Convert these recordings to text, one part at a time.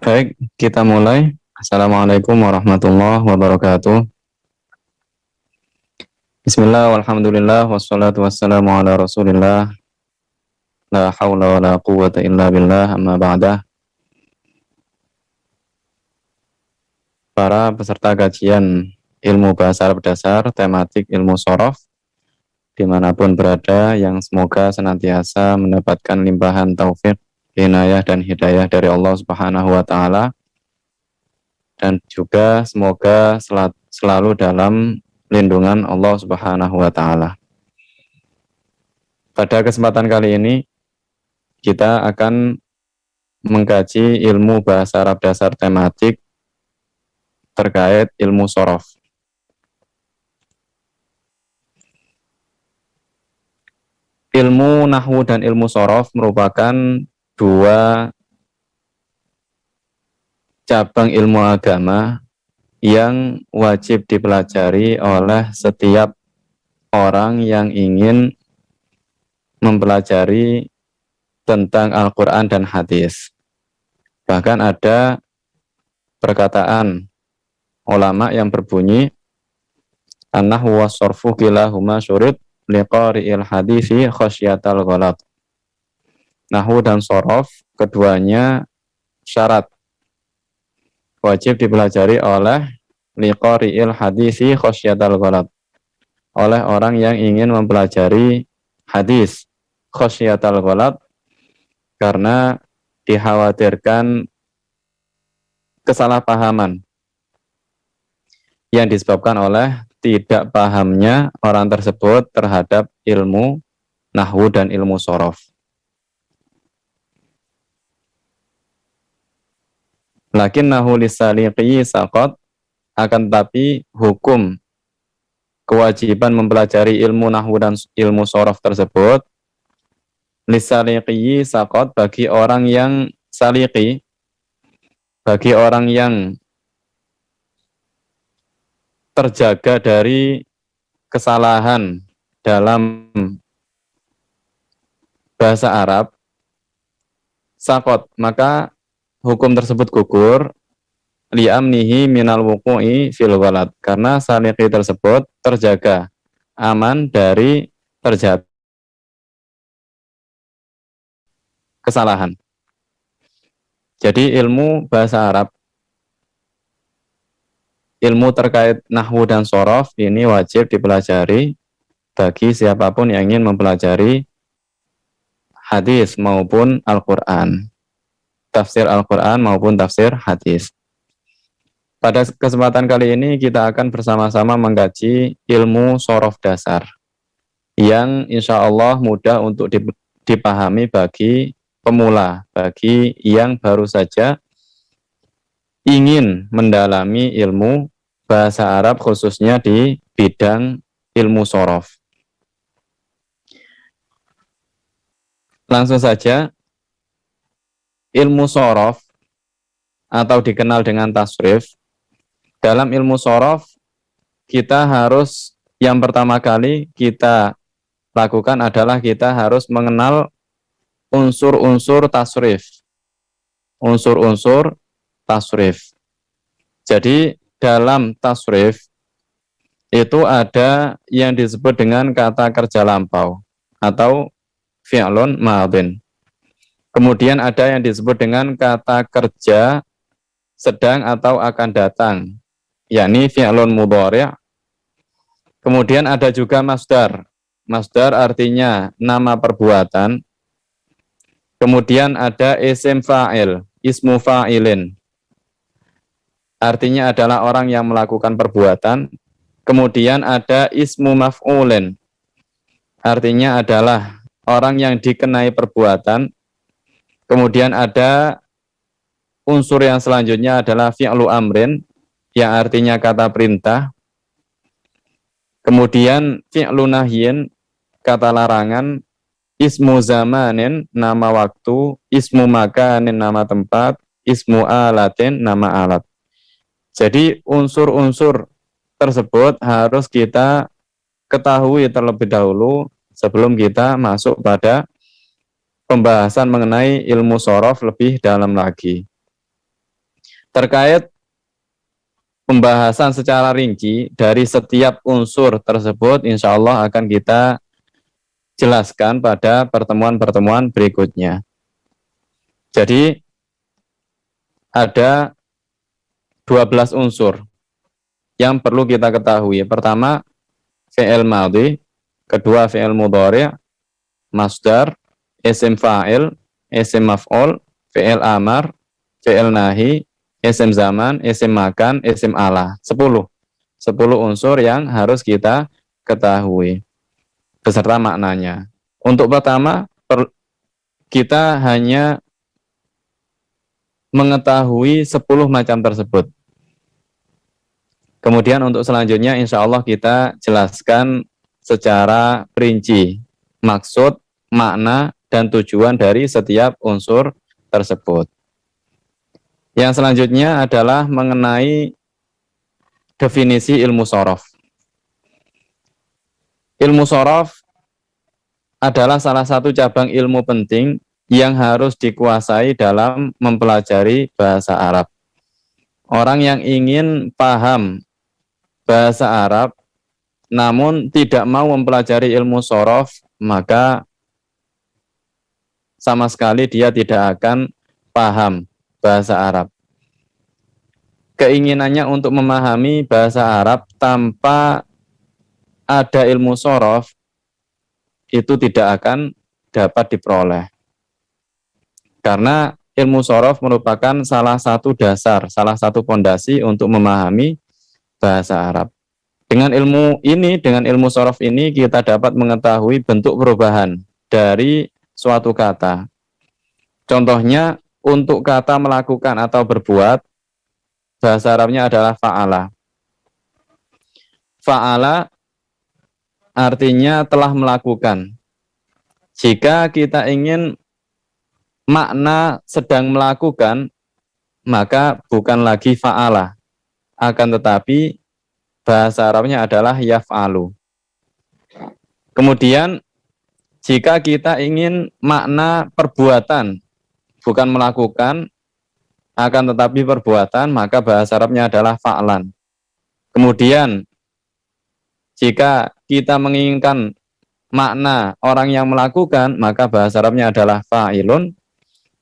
Baik, kita mulai. Assalamualaikum warahmatullahi wabarakatuh. Bismillah, walhamdulillah, wassalatu wassalamu ala rasulillah. La hawla wa la quwwata illa billah, amma ba'dah. Para peserta kajian ilmu bahasa Arab dasar, tematik ilmu sorof, dimanapun berada, yang semoga senantiasa mendapatkan limpahan taufik, inayah dan hidayah dari Allah Subhanahu wa Ta'ala, dan juga semoga selalu dalam lindungan Allah Subhanahu wa Ta'ala. Pada kesempatan kali ini kita akan mengkaji ilmu bahasa Arab dasar tematik terkait ilmu sorof. Ilmu nahwu dan ilmu sorof merupakan dua cabang ilmu agama yang wajib dipelajari oleh setiap orang yang ingin mempelajari tentang Al-Quran dan hadis. Bahkan ada perkataan ulama yang berbunyi an-nahwu was-sarfu kilahuma syurut liqari'il hadisi khasyatal ghalat. Nahwu dan sorof keduanya syarat wajib dipelajari oleh liqari'il hadisi khasyatal ghalat, oleh orang yang ingin mempelajari hadis khasyatal ghalat karena dikhawatirkan kesalahpahaman yang disebabkan oleh tidak pahamnya orang tersebut terhadap ilmu nahwu dan ilmu sorof. Lakin nahwu lisaliqi saqat, akan tetapi hukum kewajiban mempelajari ilmu nahwu dan ilmu sorof tersebut lisaliqi saqat, bagi orang yang saliqi, bagi orang yang terjaga dari kesalahan dalam bahasa Arab, saqat, maka hukum tersebut gugur li'amnihi minal wuqu'i fil ghalat, karena saliqi tersebut terjaga aman dari terjadi kesalahan. Jadi ilmu bahasa Arab, ilmu terkait nahwu dan sorof ini wajib dipelajari bagi siapapun yang ingin mempelajari hadis maupun Al-Quran, tafsir Al-Quran maupun tafsir hadis. Pada kesempatan kali ini kita akan bersama-sama mengkaji ilmu sorof dasar yang insya Allah mudah untuk dipahami bagi pemula, bagi yang baru saja ingin mendalami ilmu bahasa Arab khususnya di bidang ilmu sorof. Langsung saja, ilmu sorof atau dikenal dengan tasrif, dalam ilmu sorof kita harus, yang pertama kali kita lakukan adalah kita harus mengenal unsur-unsur tasrif. Unsur-unsur tasrif. Jadi dalam tasrif itu ada yang disebut dengan kata kerja lampau atau fi'lun madhin. Kemudian ada yang disebut dengan kata kerja sedang atau akan datang, yakni fi'lun mudhari'. Kemudian ada juga masdar. Masdar artinya nama perbuatan. Kemudian ada isim fa'il, ismu fa'ilin, artinya adalah orang yang melakukan perbuatan. Kemudian ada ismu maf'ulin, artinya adalah orang yang dikenai perbuatan. Kemudian ada unsur yang selanjutnya adalah fi'lu amrin, yang artinya kata perintah. Kemudian fi'lu nahyin, kata larangan. Ismu zamanin, nama waktu. Ismu makanin, nama tempat. Ismu alatin, nama alat. Jadi unsur-unsur tersebut harus kita ketahui terlebih dahulu sebelum kita masuk pada pembahasan mengenai ilmu sorof lebih dalam lagi. Terkait pembahasan secara rinci dari setiap unsur tersebut, insya Allah akan kita jelaskan pada pertemuan-pertemuan berikutnya. Jadi ada 12 unsur yang perlu kita ketahui. Pertama, fi'il madhi, kedua fi'il mudhari', masdar, isim fa'il, isim maf'ul, fi'il amar, fi'il nahi, isim zaman, isim makan, isim ala. 10 unsur yang harus kita ketahui beserta maknanya. Untuk pertama, kita hanya mengetahui 10 macam tersebut. Kemudian untuk selanjutnya insya Allah kita jelaskan secara rinci maksud, makna, dan tujuan dari setiap unsur tersebut. Yang selanjutnya adalah mengenai definisi ilmu shorof. Ilmu shorof adalah salah satu cabang ilmu penting yang harus dikuasai dalam mempelajari bahasa Arab. Orang yang ingin paham bahasa Arab namun tidak mau mempelajari ilmu shorof, maka sama sekali dia tidak akan paham bahasa Arab. Keinginannya untuk memahami bahasa Arab tanpa ada ilmu shorof itu tidak akan dapat diperoleh. Karena ilmu shorof merupakan salah satu dasar, salah satu fondasi untuk memahami bahasa Arab. Dengan ilmu shorof ini kita dapat mengetahui bentuk perubahan dari suatu kata. Contohnya untuk kata melakukan atau berbuat, bahasa Arabnya adalah fa'ala. Fa'ala artinya telah melakukan. Jika kita ingin makna sedang melakukan, maka bukan lagi fa'ala. Akan tetapi bahasa Arabnya adalah yaf'alu. Kemudian jika kita ingin makna perbuatan, bukan melakukan, akan tetapi perbuatan, maka bahasa Arabnya adalah fa'lan. Kemudian jika kita menginginkan makna orang yang melakukan, maka bahasa Arabnya adalah fa'ilun.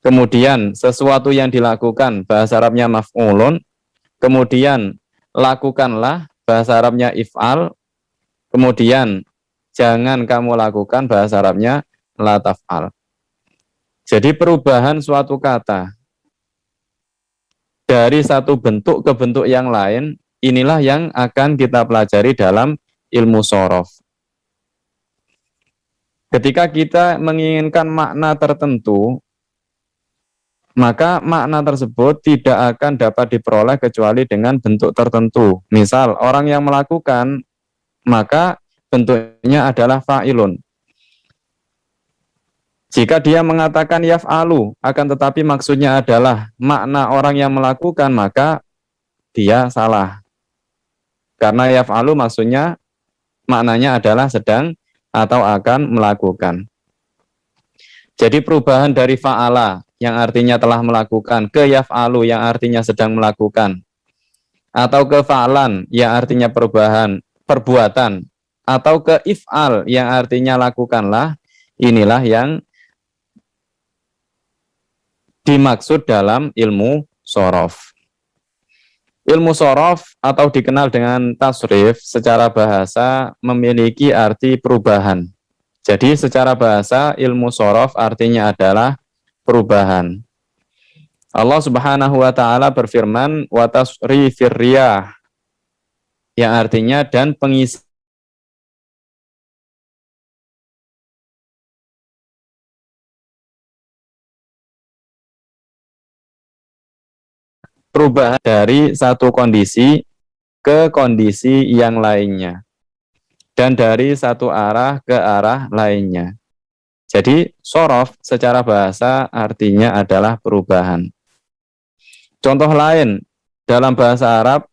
Kemudian sesuatu yang dilakukan, bahasa Arabnya maf'ulun. Kemudian lakukanlah, bahasa Arabnya if'al. Kemudian jangan kamu lakukan, bahasa Arabnya la taf'al. Jadi perubahan suatu kata dari satu bentuk ke bentuk yang lain, inilah yang akan kita pelajari dalam ilmu shorof. Ketika kita menginginkan makna tertentu, maka makna tersebut tidak akan dapat diperoleh kecuali dengan bentuk tertentu. Misal, orang yang melakukan, maka bentuknya adalah fa'ilun. Jika dia mengatakan yaf'alu, akan tetapi maksudnya adalah makna orang yang melakukan, maka dia salah. Karena yaf'alu maksudnya, maknanya adalah sedang atau akan melakukan. Jadi perubahan dari fa'ala yang artinya telah melakukan ke yaf'alu yang artinya sedang melakukan, atau ke fa'lan yang artinya perbuatan, atau ke if'al yang artinya lakukanlah, inilah yang dimaksud dalam ilmu shorof. Ilmu shorof atau dikenal dengan tasrif secara bahasa memiliki arti perubahan. Jadi secara bahasa ilmu shorof artinya adalah perubahan. Allah Subhanahu wa taala berfirman wa tasrifir riyah yang artinya dan pengisi perubahan dari satu kondisi ke kondisi yang lainnya dan dari satu arah ke arah lainnya. Jadi shorof secara bahasa artinya adalah perubahan. Contoh lain dalam bahasa Arab,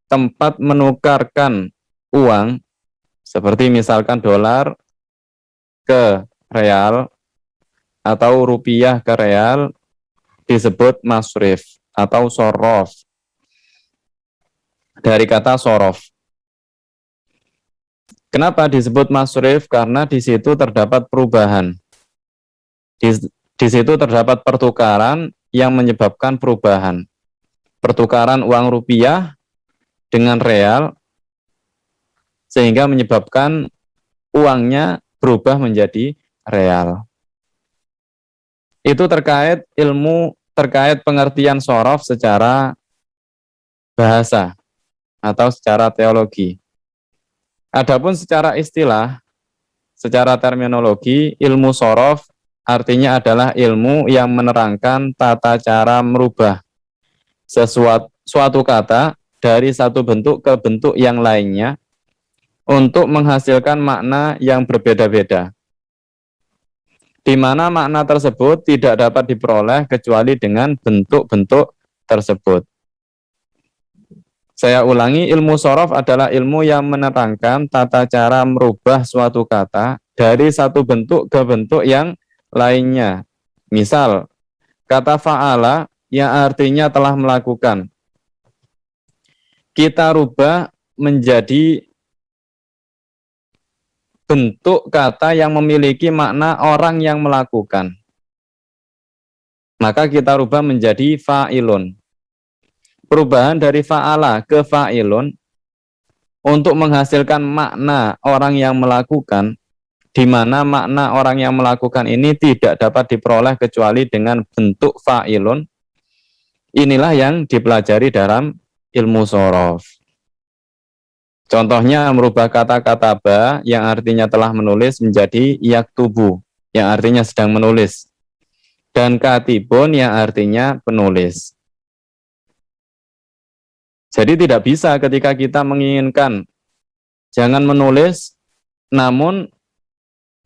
tempat menukarkan uang seperti misalkan dolar ke real atau rupiah ke real disebut masrif. atau sorof. Dari kata sorof. Kenapa disebut masrif? Karena di situ terdapat perubahan. Di situ terdapat pertukaran yang menyebabkan perubahan. Pertukaran uang rupiah dengan real, sehingga menyebabkan uangnya berubah menjadi real. Itu terkait ilmu, terkait pengertian sorof secara bahasa atau secara teologi. Adapun secara istilah, secara terminologi, ilmu sorof artinya adalah ilmu yang menerangkan tata cara merubah suatu kata dari satu bentuk ke bentuk yang lainnya untuk menghasilkan makna yang berbeda-beda, di mana makna tersebut tidak dapat diperoleh kecuali dengan bentuk-bentuk tersebut. Saya ulangi, ilmu sorof adalah ilmu yang menerangkan tata cara merubah suatu kata dari satu bentuk ke bentuk yang lainnya. Misal, kata fa'ala yang artinya telah melakukan, kita rubah menjadi bentuk kata yang memiliki makna orang yang melakukan. Maka kita rubah menjadi fa'ilun. Perubahan dari fa'ala ke fa'ilun untuk menghasilkan makna orang yang melakukan, di mana makna orang yang melakukan ini tidak dapat diperoleh kecuali dengan bentuk fa'ilun. Inilah yang dipelajari dalam ilmu sorof. Contohnya merubah kata kataba yang artinya telah menulis menjadi yaktubu yang artinya sedang menulis, dan katibun yang artinya penulis. Jadi tidak bisa ketika kita menginginkan jangan menulis, namun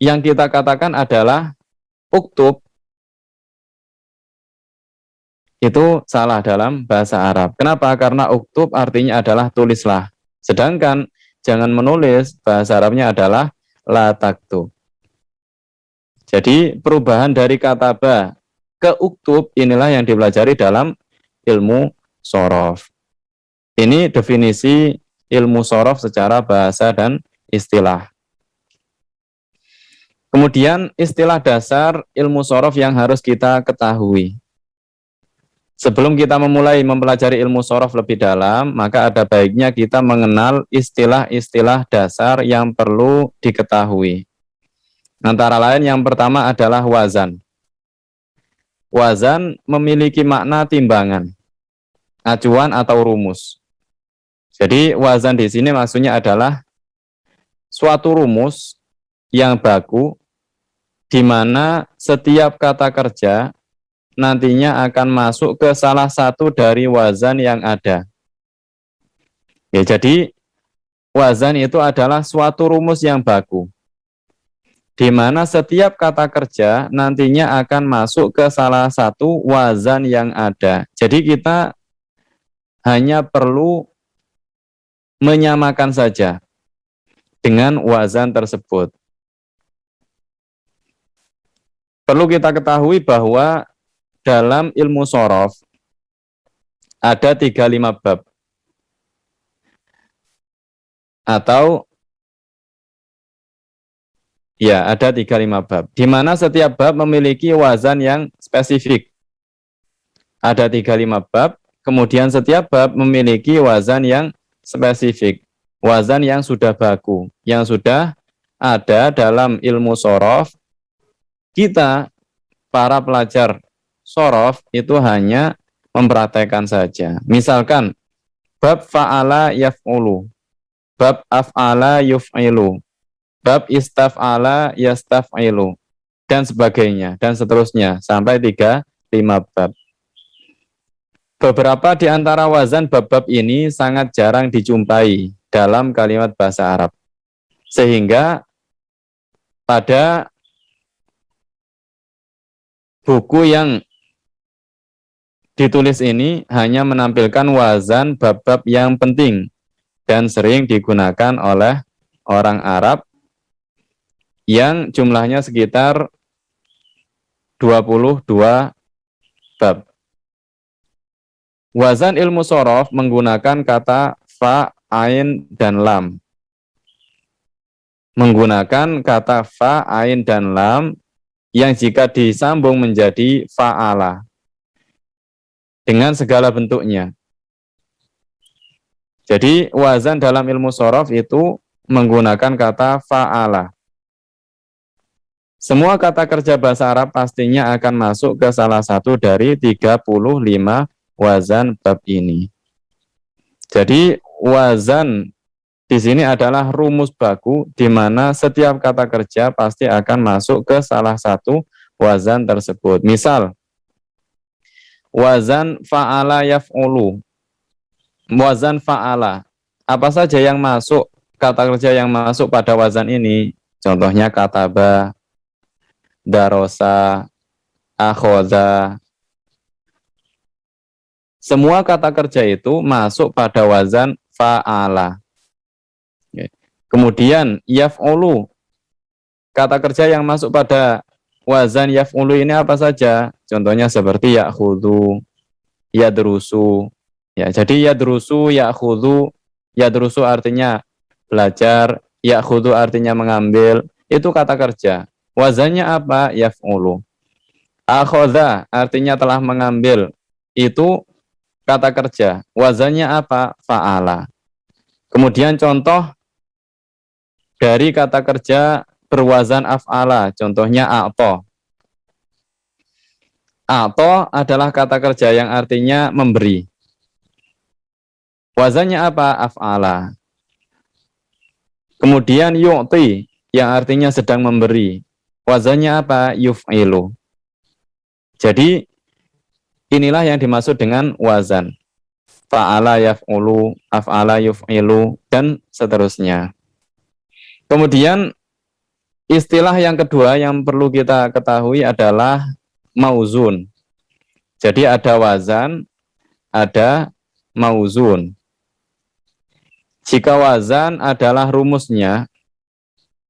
yang kita katakan adalah uktub, itu salah dalam bahasa Arab. Kenapa? Karena uktub artinya adalah tulislah. Sedangkan jangan menulis, bahasa Arabnya adalah la taktub. Jadi perubahan dari kataba ke uktub inilah yang dipelajari dalam ilmu sorof. Ini definisi ilmu sorof secara bahasa dan istilah. Kemudian istilah dasar ilmu sorof yang harus kita ketahui. Sebelum kita memulai mempelajari ilmu sorof lebih dalam, maka ada baiknya kita mengenal istilah-istilah dasar yang perlu diketahui. Antara lain yang pertama adalah wazan. Wazan memiliki makna timbangan, acuan atau rumus. Jadi wazan di sini maksudnya adalah suatu rumus yang baku di mana setiap kata kerja nantinya akan masuk ke salah satu dari wazan yang ada. Ya, jadi wazan itu adalah suatu rumus yang baku di mana setiap kata kerja nantinya akan masuk ke salah satu wazan yang ada. Jadi kita hanya perlu menyamakan saja dengan wazan tersebut. Perlu kita ketahui bahwa dalam ilmu sorof ada 35 bab. Atau ya ada 35 bab. Di mana setiap bab memiliki wazan yang spesifik. Ada 35 bab, kemudian setiap bab memiliki wazan yang spesifik. Wazan yang sudah baku, yang sudah ada dalam ilmu sorof. Kita, para pelajar sorof, itu hanya mempraktekkan saja. Misalkan, bab fa'ala yaf'ulu, bab af'ala yuf'ilu, bab istaf'ala yastaf'ilu, dan sebagainya, dan seterusnya, sampai 35 bab. Beberapa di antara wazan bab-bab ini sangat jarang dijumpai dalam kalimat bahasa Arab. Sehingga pada buku yang ditulis ini hanya menampilkan wazan bab-bab yang penting dan sering digunakan oleh orang Arab yang jumlahnya sekitar 22 bab. Wazan ilmu sorof menggunakan kata fa, ain, dan lam. Menggunakan kata fa, ain, dan lam yang jika disambung menjadi fa'ala dengan segala bentuknya. Jadi wazan dalam ilmu sorof itu menggunakan kata fa'ala. Semua kata kerja bahasa Arab pastinya akan masuk ke salah satu dari 35 wazan bab ini. Jadi wazan di sini adalah rumus baku di mana setiap kata kerja pasti akan masuk ke salah satu wazan tersebut. Misal, wazan fa'ala yaf'ulu. Wazan fa'ala. Apa saja yang masuk, kata kerja yang masuk pada wazan ini? Contohnya kataba, darosa, akhoza. Semua kata kerja itu masuk pada wazan fa'ala. Kemudian yaf'ulu. Kata kerja yang masuk pada wazan yaf'ulu ini apa saja? Contohnya seperti ya'khudhu, yadrusu. Ya, jadi yadrusu, ya'khudhu, yadrusu artinya belajar, ya'khudhu artinya mengambil. Itu kata kerja. Wazannya apa? Yaf'ulu. Akhodha artinya telah mengambil. Itu kata kerja. Wazannya apa? Fa'ala. Kemudian contoh dari kata kerja berwazan af'ala. Contohnya a'to. A'to adalah kata kerja yang artinya memberi. Wazannya apa? Af'ala. Kemudian yu'ti yang artinya sedang memberi. Wazannya apa? Yuf'ilu. Jadi inilah yang dimaksud dengan wazan. Fa'ala yaf'ulu, af'ala yuf'ilu, dan seterusnya. Kemudian istilah yang kedua yang perlu kita ketahui adalah mauzun. Jadi ada wazan, ada mauzun. Jika wazan adalah rumusnya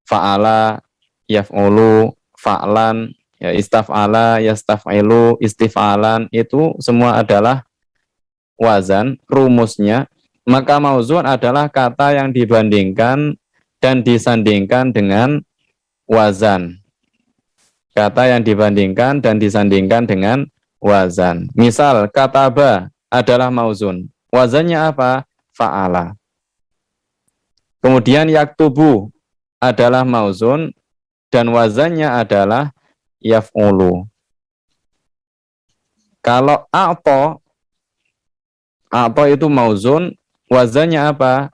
fa'ala, yaf'ulu, fa'lan, ya istaf'ala, yastaf'ilu, istif'alan, itu semua adalah wazan, rumusnya. Maka mauzun adalah kata yang dibandingkan dan disandingkan dengan wazan. Kata yang dibandingkan dan disandingkan dengan wazan. Misal, kataba adalah mauzun. Wazannya apa? Fa'ala. Kemudian yaktubu adalah mauzun dan wazannya adalah yaf'ulu. Kalau a'to itu mauzun, wazannya apa?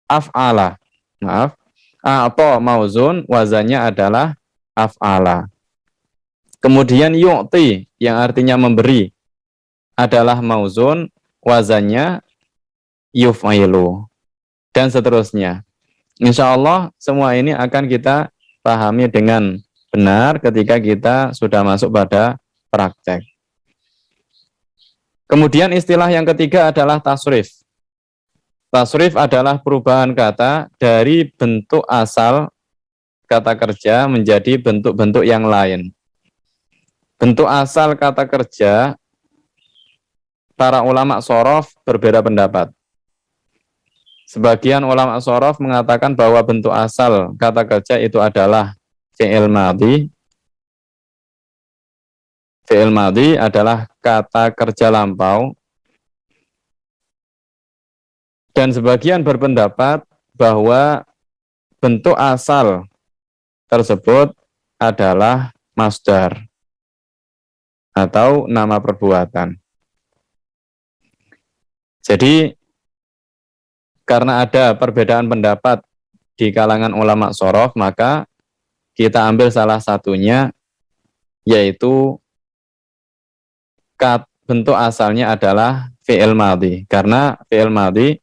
Af'ala. Maaf. A'to mauzun, wazannya adalah af'ala. Kemudian yu'ti yang artinya memberi adalah mauzun, wazannya yuf'ilu. Dan seterusnya. Insya Allah semua ini akan kita pahami dengan benar ketika kita sudah masuk pada praktek. Kemudian istilah yang ketiga adalah tasrif. Tasrif adalah perubahan kata dari bentuk asal kata kerja menjadi bentuk-bentuk yang lain. Bentuk asal kata kerja, para ulama shorof berbeda pendapat. Sebagian ulama shorof mengatakan bahwa bentuk asal kata kerja itu adalah fi'il madhi. Fi'il madhi adalah kata kerja lampau. Dan sebagian berpendapat bahwa bentuk asal tersebut adalah masdar atau nama perbuatan. Jadi karena ada perbedaan pendapat di kalangan ulama shorof, maka kita ambil salah satunya, yaitu bentuk asalnya adalah fi'il madhi. Karena fi'il madhi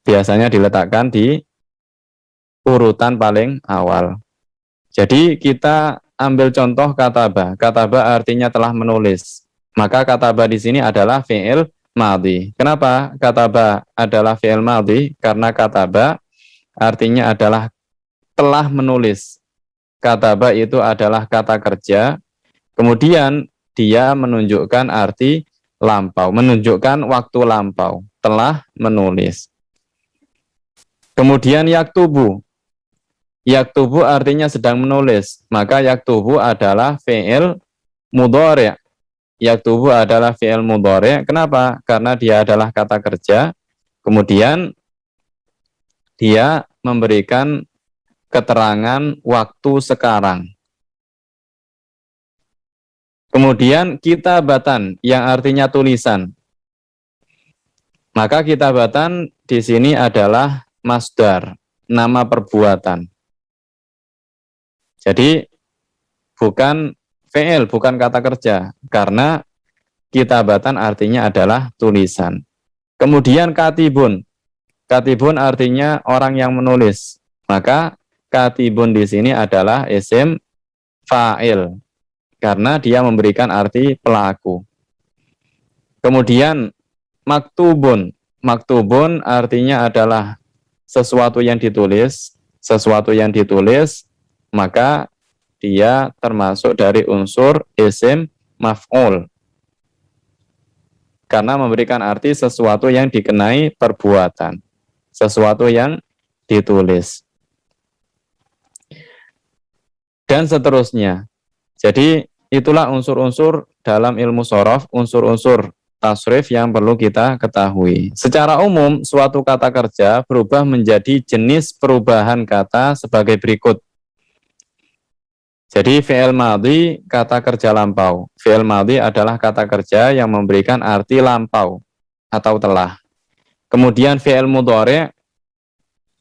biasanya diletakkan di urutan paling awal. Jadi kita ambil contoh kataba. Kataba artinya telah menulis. Maka kataba di sini adalah fi'il madhi. Kenapa kataba adalah fi'il madhi? Karena kataba artinya adalah telah menulis. Kataba itu adalah kata kerja. Kemudian dia menunjukkan arti lampau, menunjukkan waktu lampau, telah menulis. Kemudian yaktubu. Yaktubu artinya sedang menulis, maka yaktubu adalah fi'il mudhari'. Yaktubu adalah fi'il mudhari'. Kenapa? Karena dia adalah kata kerja. Kemudian dia memberikan keterangan waktu sekarang. Kemudian kitabatan yang artinya tulisan. Maka kitabatan di sini adalah masdar, nama perbuatan. Jadi bukan fi'il, bukan kata kerja, karena kitabatan artinya adalah tulisan. Kemudian katibun. Katibun artinya orang yang menulis. Maka katibun di sini adalah isim fa'il, karena dia memberikan arti pelaku. Kemudian maktubun. Maktubun artinya adalah sesuatu yang ditulis. Sesuatu yang ditulis, maka dia termasuk dari unsur isim maf'ul, karena memberikan arti sesuatu yang dikenai perbuatan, sesuatu yang ditulis, dan seterusnya. Jadi itulah unsur-unsur dalam ilmu shorof, unsur-unsur tasrif yang perlu kita ketahui. Secara umum, suatu kata kerja berubah menjadi jenis perubahan kata sebagai berikut. Jadi fi'il madhi, kata kerja lampau. Fi'il madhi adalah kata kerja yang memberikan arti lampau atau telah. Kemudian fi'il mudhari'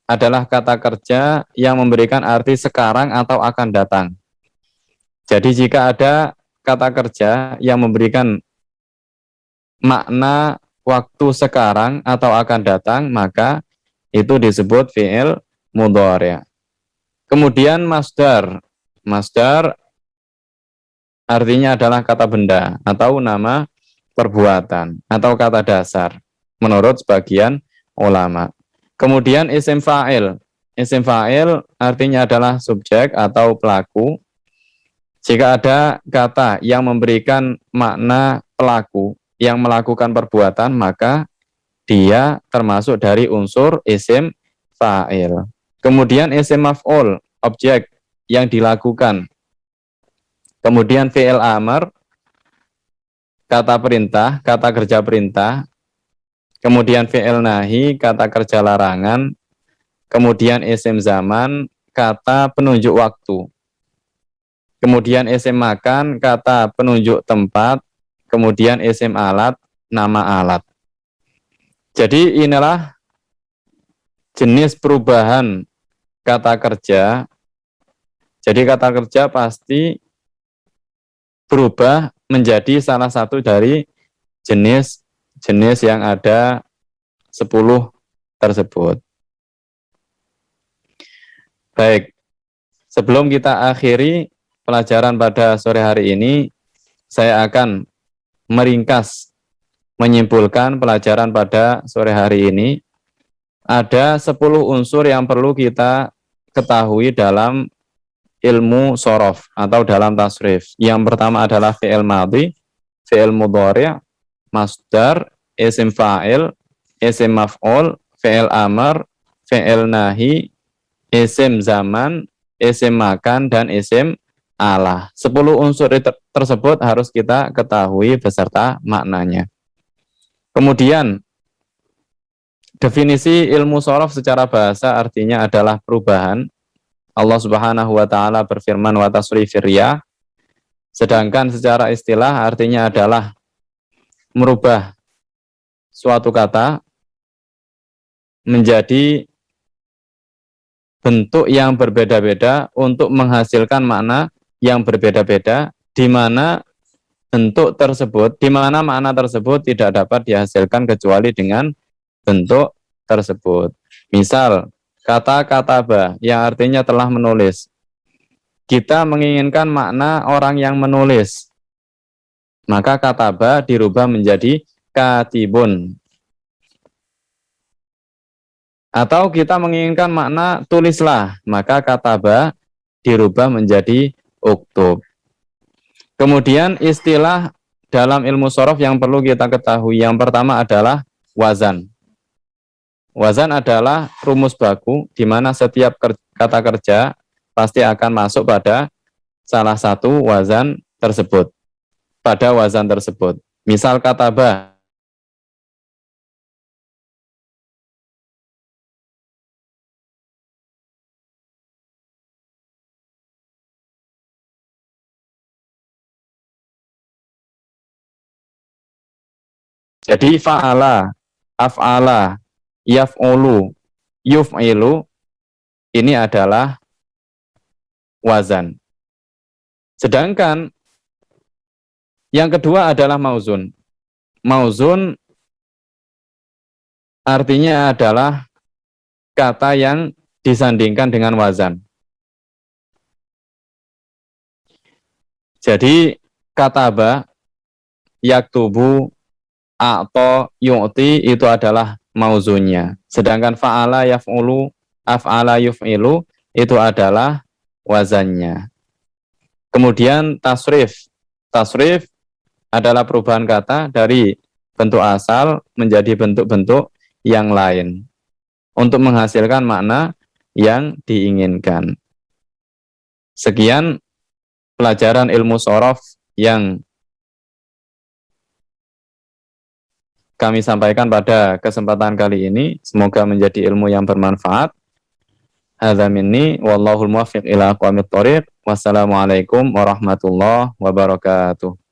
adalah kata kerja yang memberikan arti sekarang atau akan datang. Jadi jika ada kata kerja yang memberikan makna waktu sekarang atau akan datang, maka itu disebut fi'il mudhari'. Kemudian masdar. Masdar artinya adalah kata benda atau nama perbuatan atau kata dasar menurut sebagian ulama. Kemudian isim fa'il. Isim fa'il artinya adalah subjek atau pelaku. Jika ada kata yang memberikan makna pelaku yang melakukan perbuatan, maka dia termasuk dari unsur isim fa'il. Kemudian isim maf'ul, objek yang dilakukan. Kemudian fi'il amr, kata perintah, kata kerja perintah. Kemudian fi'il nahi, kata kerja larangan. Kemudian isim zaman, kata penunjuk waktu. Kemudian isim makan, kata penunjuk tempat. Kemudian isim alat, nama alat. Jadi inilah jenis perubahan kata kerja. Jadi kata kerja pasti berubah menjadi salah satu dari jenis yang ada 10 tersebut. Baik, sebelum kita akhiri pelajaran pada sore hari ini, saya akan meringkas, menyimpulkan pelajaran pada sore hari ini. Ada 10 unsur yang perlu kita ketahui dalam ilmu shorof atau dalam tasrif. Yang pertama adalah fi'il madhi, fi'il mudhari', masdar, isim fa'il, isim maf'ul, fi'il amr, fi'il nahi, isim zaman, isim makan, dan isim alah. 10 unsur tersebut harus kita ketahui beserta maknanya. Kemudian definisi ilmu shorof secara bahasa artinya adalah perubahan. Allah Subhanahu wa taala berfirman wa tasrifir riyah. Sedangkan secara istilah artinya adalah merubah suatu kata menjadi bentuk yang berbeda-beda untuk menghasilkan makna yang berbeda-beda, di mana bentuk tersebut, di mana makna tersebut tidak dapat dihasilkan kecuali dengan bentuk tersebut. Misal kata kataba yang artinya telah menulis. Kita menginginkan makna orang yang menulis. Maka kataba dirubah menjadi katibun. Atau kita menginginkan makna tulislah. Maka kataba dirubah menjadi uktub. Kemudian istilah dalam ilmu sorof yang perlu kita ketahui, yang pertama adalah wazan. Wazan adalah rumus baku di mana setiap kata kerja pasti akan masuk pada salah satu wazan tersebut. Pada wazan tersebut. Misal kata ba. Jadi fa'ala, af'ala, yaf'ulu, yuf'ilu, ini adalah wazan. Sedangkan yang kedua adalah mauzun. Mauzun artinya adalah kata yang disandingkan dengan wazan. Jadi kataba, yaktubu, a'to, yu'ti itu adalah mauzunnya. Sedangkan fa'ala, yaf'ulu, af'ala, yuf'ilu itu adalah wazannya. Kemudian tasrif. Tasrif adalah perubahan kata dari bentuk asal menjadi bentuk-bentuk yang lain untuk menghasilkan makna yang diinginkan. Sekian pelajaran ilmu sorof yang kami sampaikan pada kesempatan kali ini. Semoga menjadi ilmu yang bermanfaat. Hadza minni wallahul muwaffiq ila aqwamit thoriq. Wassalamualaikum warahmatullahi wabarakatuh.